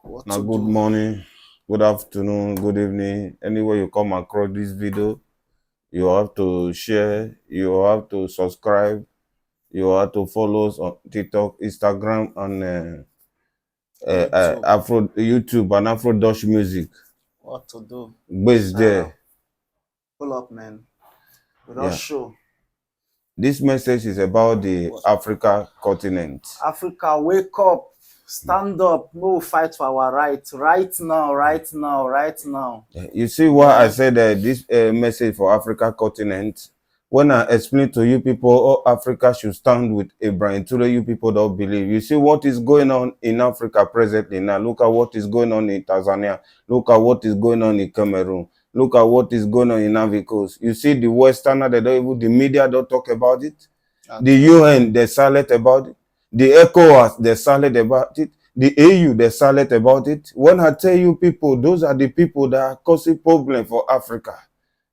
What Now, to good do? morning, good afternoon, good evening. Anywhere you come across this video, you have to share, you have to subscribe, you have to follow us on TikTok, Instagram, and YouTube. Afro YouTube and Afro Dutch music. What to do? Based Shout there, Pull up, man. Without yeah. show. This message is about the What? Africa continent. Africa, wake up. Stand up. We'll fight for our rights. Right now, right now, right now. You see why I Yeah. said this message for Africa continent? When I explain to you people, oh, Africa should stand with Abraham Ture, you people don't believe. You see what is going on in Africa presently now. Look at what is going on in Tanzania. Look at what is going on in Cameroon. Look at what is going on in Ivory Coast. You see the Westerner, they don't even, the media don't talk about it. The UN, they're silent about it. The ECOWAS, they're silent about it. The AU, they're silent about it. When I tell you people, those are the people that are causing problem for Africa.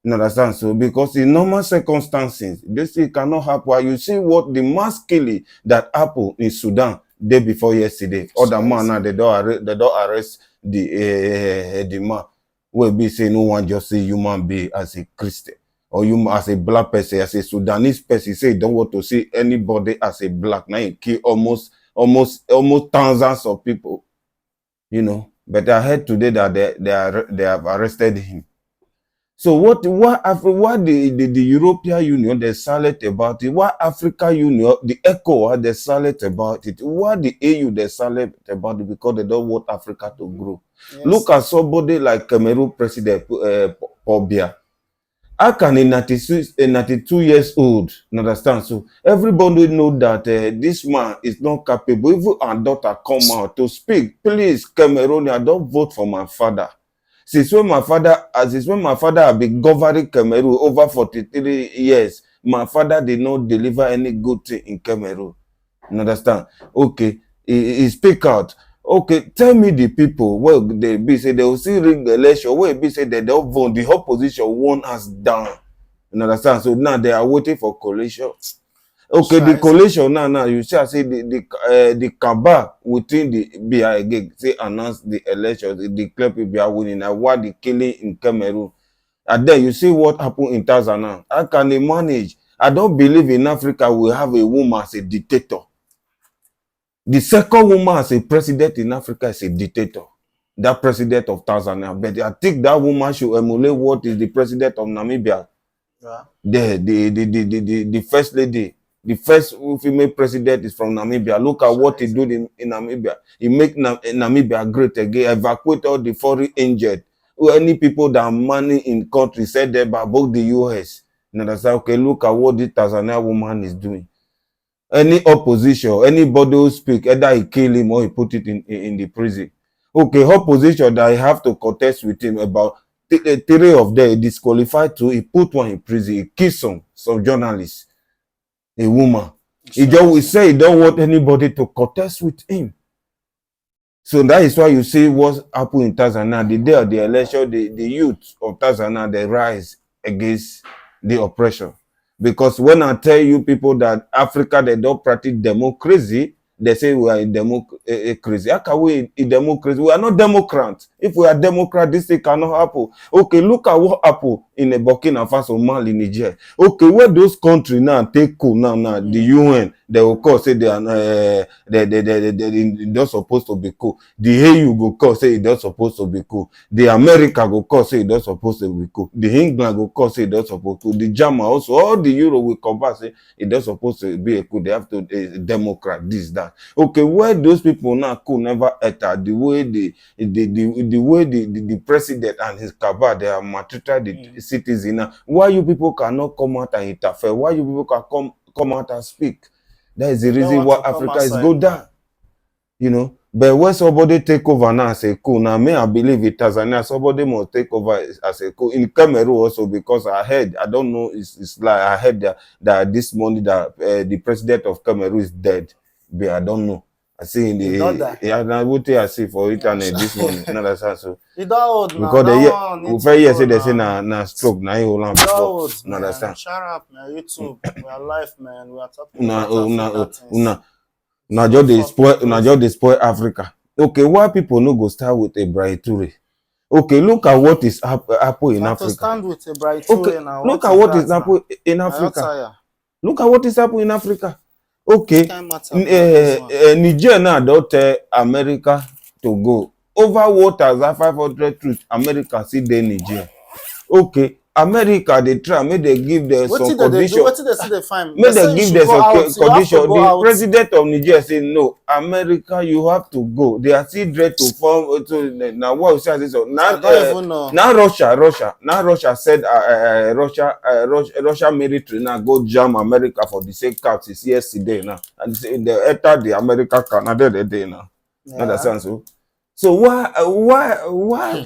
You understand? So, because in normal circumstances, this thing cannot happen. You see what the mass killing that happened in Sudan day before yesterday. Other man now, they don't arrest the man. Will be saying no one just say human being as a Christian or you as a black person, as a Sudanese person, say don't want to see anybody as a black. Now you kill almost thousands of people, you know. But I heard today that they have arrested him. So why the European Union they silent about it? Why Africa Union, the ECOWAS they silent about it? Why the AU they silent about it? Because they don't want Africa to grow. Yes. Look at somebody like Cameroon President Paul Biya. How can a 92 years old, understand? So everybody know that this man is not capable. Even our daughter come out to speak. Please, Cameroonian, don't vote for my father. Since when my father had been governing Cameroon over 43 years, my father did not deliver any good thing in Cameroon. You understand? Okay, he speak out. Okay, tell me the people where they be say they will still rig the election, where be say they don't vote, the opposition won us down. You understand? So now they are waiting for coalition. Okay, the coalition now you shall say the cabal within the BI again say announce the election, they declare people are winning. Now what the killing in Cameroon, and then you see what happened in Tanzania. How can they manage? I don't believe in Africa we have a woman as a dictator. The second woman as a president in Africa is a dictator. That president of Tanzania. But I think that woman should emulate what is the president of Namibia. Yeah. The first lady, the first female president is from Namibia. Look at what he did in Namibia. He make Namibia great again, evacuate all the foreign injured. Any people that are money in country said there by both the US. You understand? Okay, look at what the Tanzania woman is doing. Any opposition, anybody who speak, either he kill him or he put it in the prison. Okay, opposition that I have to contest with him about three of them disqualified to, he put one in prison, he killed some journalists, a woman. He say he don't want anybody to contest with him. So that is why you see what happened in Tanzania. The day of the election, the youth of Tanzania, they rise against the oppression. Because when I tell you people that Africa, they don't practice democracy, they say we are in democracy. How can we in democracy? We are not Democrats. If we are Democrats, this thing cannot happen. Okay, look at what happened in Burkina Faso, Mali, Niger. Okay, where those countries now take cool now, the UN, they will call say they are they not supposed to be cool. The AU go call say it not supposed to be cool. The America go call say it not supposed to be cool. The England go call say it not supposed to. The German also, all the Euro will come back say it not supposed to be a cool. They have to Democrat this that. Okay, where those people now could never enter the way the president and his cabal they are maltreated the citizens. Now, why you people cannot come out and interfere? Why you people can come out and speak? That is the reason why Africa is go down. You know, but when somebody take over now as a coup, now me I believe in Tanzania somebody must take over as a coup. In Cameroon also, because I heard, I don't know, it's like I heard that this morning that the president of Cameroon is dead, but I don't know. I see in the what I see for internet this morning. No, that's so. You don't old now. Because we say they say na stroke, na you hold on before. No, understand. Shut up, man. YouTube, we are live, man. We are talking about Africa things. Now just they spoil Africa. Okay, why people no go start with Ibrahim Toure? Okay, look at what is happen in Now to Africa. stand with a bright Okay, Toure now, look what at is what is that now? happen in I not Africa. tire. Look at what is happening in Africa. This Okay, kind matter be like this one. Niger now don tell America to go. Over waters at 500 troops, America still dey Niger. Okay, America dey try make dem give dem What some did they do? condition. What did they see they find? They Make say dem you give should dem go some out. You have to condition. go The out. president of Niger say no, America you have to go. They are still ready to form. Na what we say so. I don't even know. Now Russia said Russia military now go jam America for the same cap since yesterday now, and they enter the American Canada the day now. Yeah. Understand so? So why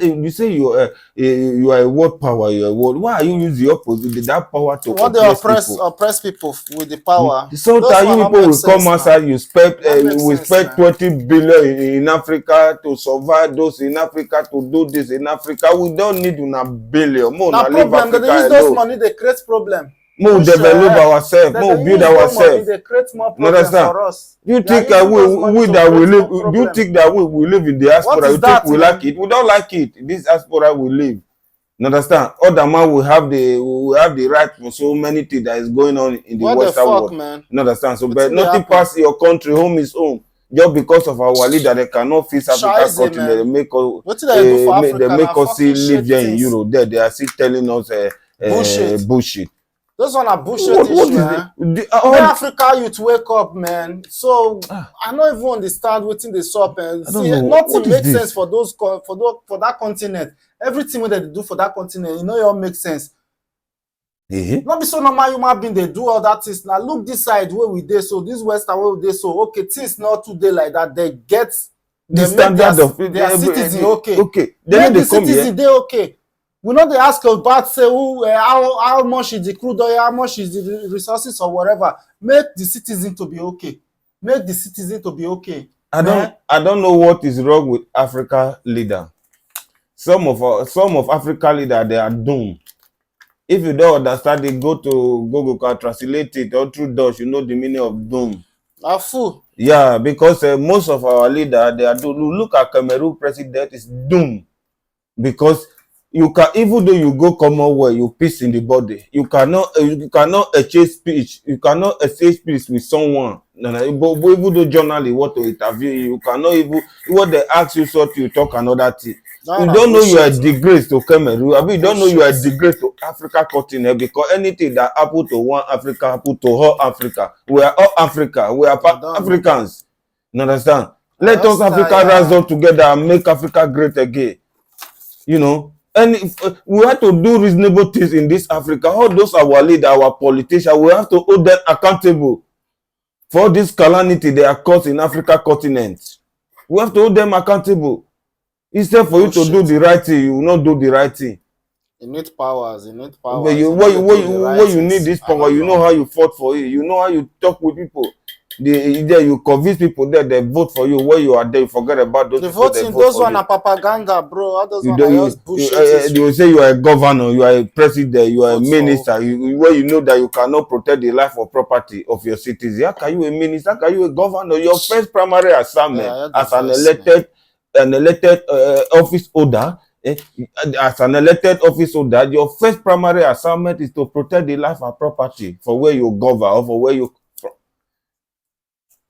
you say you are a world power, you are a world, why are you using your position that power to What they oppress people? oppress people with the power. Those Sometimes one you not people make will come sense now. outside, you spend Not make we sense, spend man. 20 billion in Africa to survive those in Africa, to do this in Africa. We don't need una billion. More Now na leave problem. They Africa use those alone. money. They create problem. More Push develop ourselves, that more they build use those money. ourselves. They create more You problem understand? for us. Do you They are think using those money we to that we create live? more Do you problem. think that we live in What diaspora? is You think that, we like man? it? We don't like it. This diaspora we live. You understand? Other man we have the right for so many things that is going on in the What the Western fuck, world. man? You understand? So, What but thing they nothing happen? pass your country. Home is home. Just because of our leader, they cannot fix Africa Shize, continent. They man. make us, What did they do for they Africa make now? us Fucking see live shit here in things. Europe. There, they are still telling us Bullshit. bullshit. Those one are bullshit What issue, is eh? May all? Africa youth wake up, man. So I don't even understand wetin dey sup. I don't See, know what nothing is makes sense this. for those for that continent. Everything wey dem do for that continent, it all make sense. Not be so normal human being dey do all that things. Now look this side where we dey so, this western where we dey so. Okay, things not too dey like that. They get, The they make standard of their citizen okay. okay. They Make need the to come here. citizen dey okay. We no dey ask about say who how much is the crude oil, how much is the resources or whatever. Make the citizen to be okay. Make the citizen to be okay. I don't know what is wrong with Africa leader. Some of Africa leader they are doomed. If you don't understand it, go to Google, can translate it, or through Dutch, you know the meaning of doom. Na fool. Yeah, because most of our leader they are doomed. Look at Cameroon president is doomed because you can, even though you go Commonwealth, you peace in the body. You cannot exchange speech. You cannot exchange speech with someone. But even though journalists want to interview you, you cannot even what they ask you so you talk another thing. No, You na don't know you are a bullshit, man. disgrace to Cameroon. I mean, you don't know you are a Bullshit. disgrace to Africa continent because anything that happen to one Africa happen to all Africa. We are all Africa. We are I don't know. Africans. You understand? I Let us just Africa tire. rise up together and make Africa great again. You know, and we have to do reasonable things in this Africa. All those our leader, our politicians, we have to hold them accountable for this calamity they are caused in Africa continent. We have to hold them accountable. Instead for you to do the right thing, you will not do the right thing. You need powers. You need powers. But you, You what no you, dey what do you, the right what you things. need this I power, don't you know how you fought for it. You know how you talk with people. There you convince people that they vote for you. When you are there, you forget about those The people that voting, vote those for one you. are propaganda, bro. All those You one are don't just bullshit issue. they will say you are a governor, you are a president, you are a Vote for minister. Where you know that you cannot protect the life or property of your citizens. How can you a minister? How can you a governor? Your first primary assignment Yeah, as the voice, man. an elected office holder, as an elected office holder, your first primary assignment is to protect the life and property for where you govern or for where you.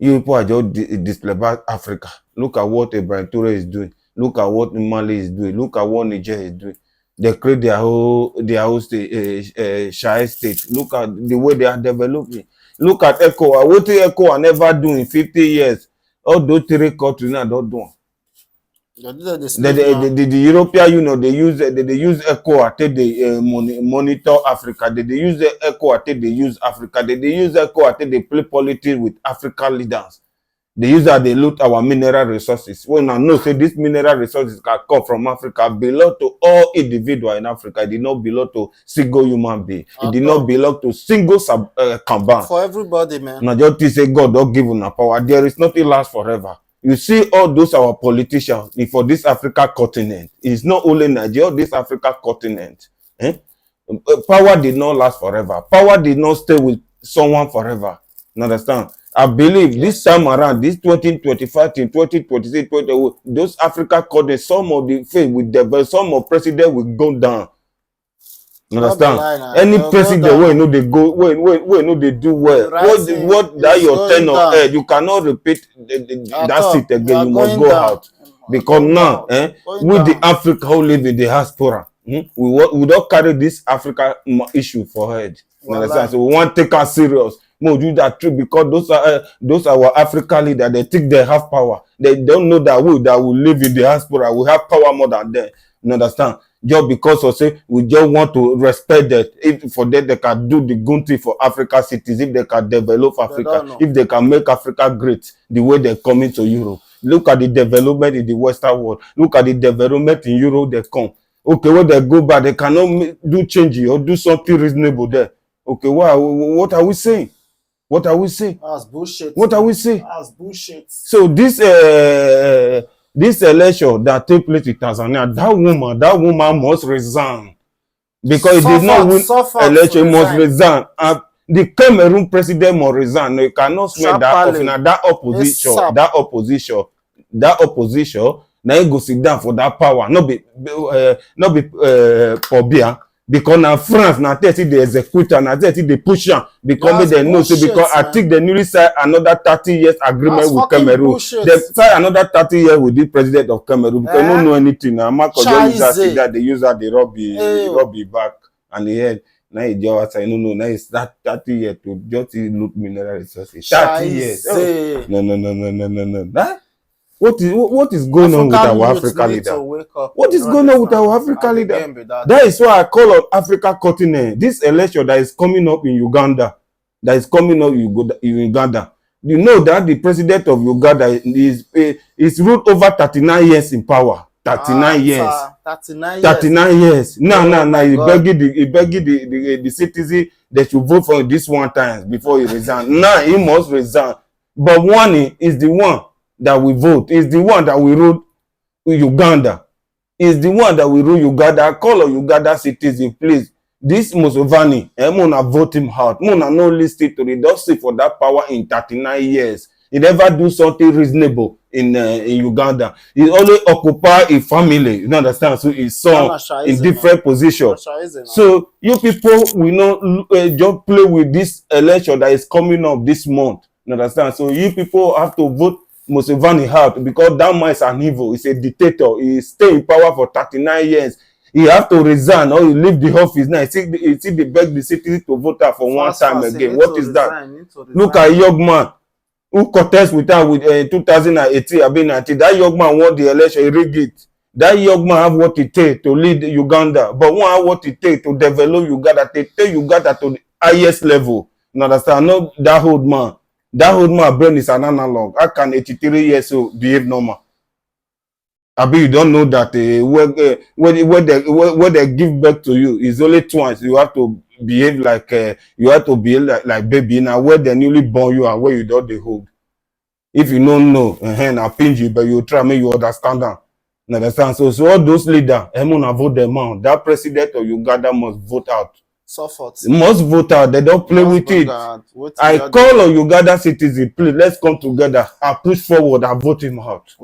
You people are just display about Africa. Look at what Ibrahim Toure is doing. Look at what Mali is doing. Look at what Niger is doing. They create their whole state, Shai state. Look at the way they are developing. Look at ECOWAS. What ECOWAS never do in 50 years. All those three countries now don't do. The European Union they use ECOWAS take they monitor Africa. They use the ECOWAS take they use Africa. They use ECOWAS take they play politics with African leaders. They use that they loot our mineral resources. When I know say these mineral resources can come from Africa, belong to all individuals in Africa. It did not belong to single human being. It did not belong to single campaign. For everybody, man. Now just say God don't give us power. There is nothing lasts forever. You see all those our politicians for this Africa continent. It's not only Nigeria, this Africa continent. Power did not last forever. Power did not stay with someone forever. You understand? I believe this time around, this 2025 to 2026, those Africa countries, some of the faith will develop, some of president will go down. You understand? Any president wey no dey go, wey no dey do well, what that your tenure head, you cannot repeat that seat again. You must go out because now, we the Africa who live in the diaspora, we don't carry this Africa issue for head. You understand? So we want to take us serious. We do that too because those are our African leaders. They think they have power. They don't know that we live in the diaspora, we have power more than them. You understand? Just because of say we just want to respect that, if for that they can do the good thing for Africa cities, if they can develop Africa, if they can make Africa great the way they're coming to Europe. Look at the development in the Western world. Look at the development in Europe. They come. Okay, when they go back, they cannot do change or do something reasonable there. Okay, what are we saying? What are we saying? That's bullshit. What are we saying? That's bullshit. So this election that take place in Tanzania, that woman must resign because he did not win election. Must resign. The Cameroon president must resign. No, you cannot smell that opposition. Now you go sit down for that power. Not be Pobia. Because now France, now they see the executor, now they see the pusher. Because they know, so because I think they newly signed another 30 years agreement with Cameroon. Bullshit. They signed another 30 years with the president of Cameroon because they don't know anything. Now Marcos they use that they rubby back and the head. Now he just say no. Now it's that 30 years to just look mineral resources. 30 years. Oh. No. That? What is going on with our African leader? What is going on with our African leader? That is why I call on Africa continent. This election that is coming up in Uganda, you know that the president of Uganda is ruled over 39 years in power. 39 years. 39 years. Now, he begging the citizen that should vote for this one time before he resign. Now he must resign. But one is the one that we vote, is the one that we rule Uganda, is the one that we rule Uganda. I call on Uganda citizens, please. This Museveni, Mona vote him out. Mona no listen to the don't sit for that power in 39 years. He never do something reasonable in Uganda. He only occupy a family. You understand? So his son in different positions. So you people, we know just play with this election that is coming up this month. You understand? So you people have to vote Museveni out because that man is an evil. He's a dictator. He stay in power for 39 years. He have to resign or he leave the office. Now he see they beg the city to vote out for one time again. What is that? Look at a young man who contest with her with 2018. That young man won the election. He rigged it. That young man have what it takes to lead Uganda, but one have what it takes to develop Uganda, to take Uganda to the highest level. You understand? Not that old man. That old man brain is an analog. How can 83 years old behave normal? Abi, you don't know that when they give birth to you, it's only twice. You have to behave like like baby. Now where they newly born you and where you don't they hold. If you don't know, I pinch you, but you try make you understand that. You understand? So all those leaders, vote them out. That president of Uganda must vote out. Must vote out. They don't play with it. I call on Uganda citizens, please, let's come together and push forward and vote him out.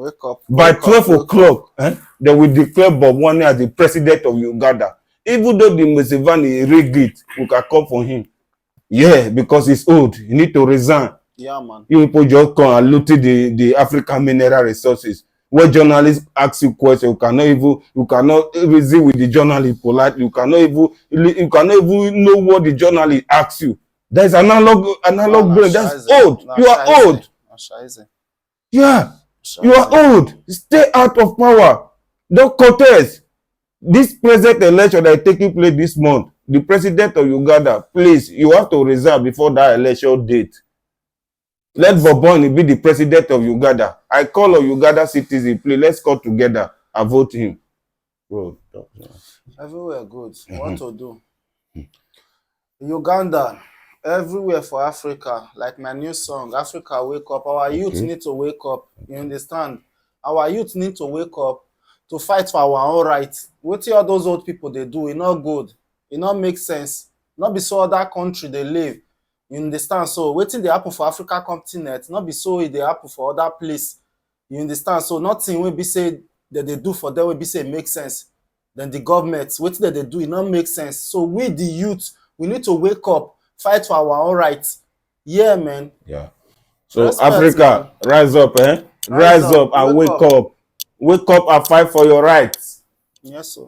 By 12 o'clock, they will declare Bob Wine as the president of Uganda. Even though the Museveni rigged it, we can come for him. Yeah, because he's old. He need to resign. Yeah, man. You people just come and loot the African mineral resources. When journalists ask you questions, you cannot reason with the journalist politely. You cannot even know what the journalist asks you. There's analog brain. That's old. You are old. Yeah, you are old. Stay out of power. Don't contest. This present election that is taking place this month, the president of Uganda, please, you have to resign before that election date. Let Boboni be the president of Uganda. I call on Uganda citizens, please, let's come together and vote him. Bro, everywhere good. What to do? Uganda, everywhere for Africa. Like my new song, Africa Wake Up. Our youth need to wake up. You understand? Our youth need to wake up to fight for our own rights. What all those old people they do? It's not good. It not make sense. Not be so other country they live. You understand? So wetin dey happen for Africa continent no be so e dey happen for other place. You understand? So nothing wey be say dem dey do for them wey be say e make sense. Then the government, wetin dem dey do, e no make sense. So we, the youth, we need to wake up, fight for our own rights. Yeah, man. Yeah. So Respect, Africa, man. rise up, eh? Rise up and wake up. Wake up and fight for your rights. Yes, sir.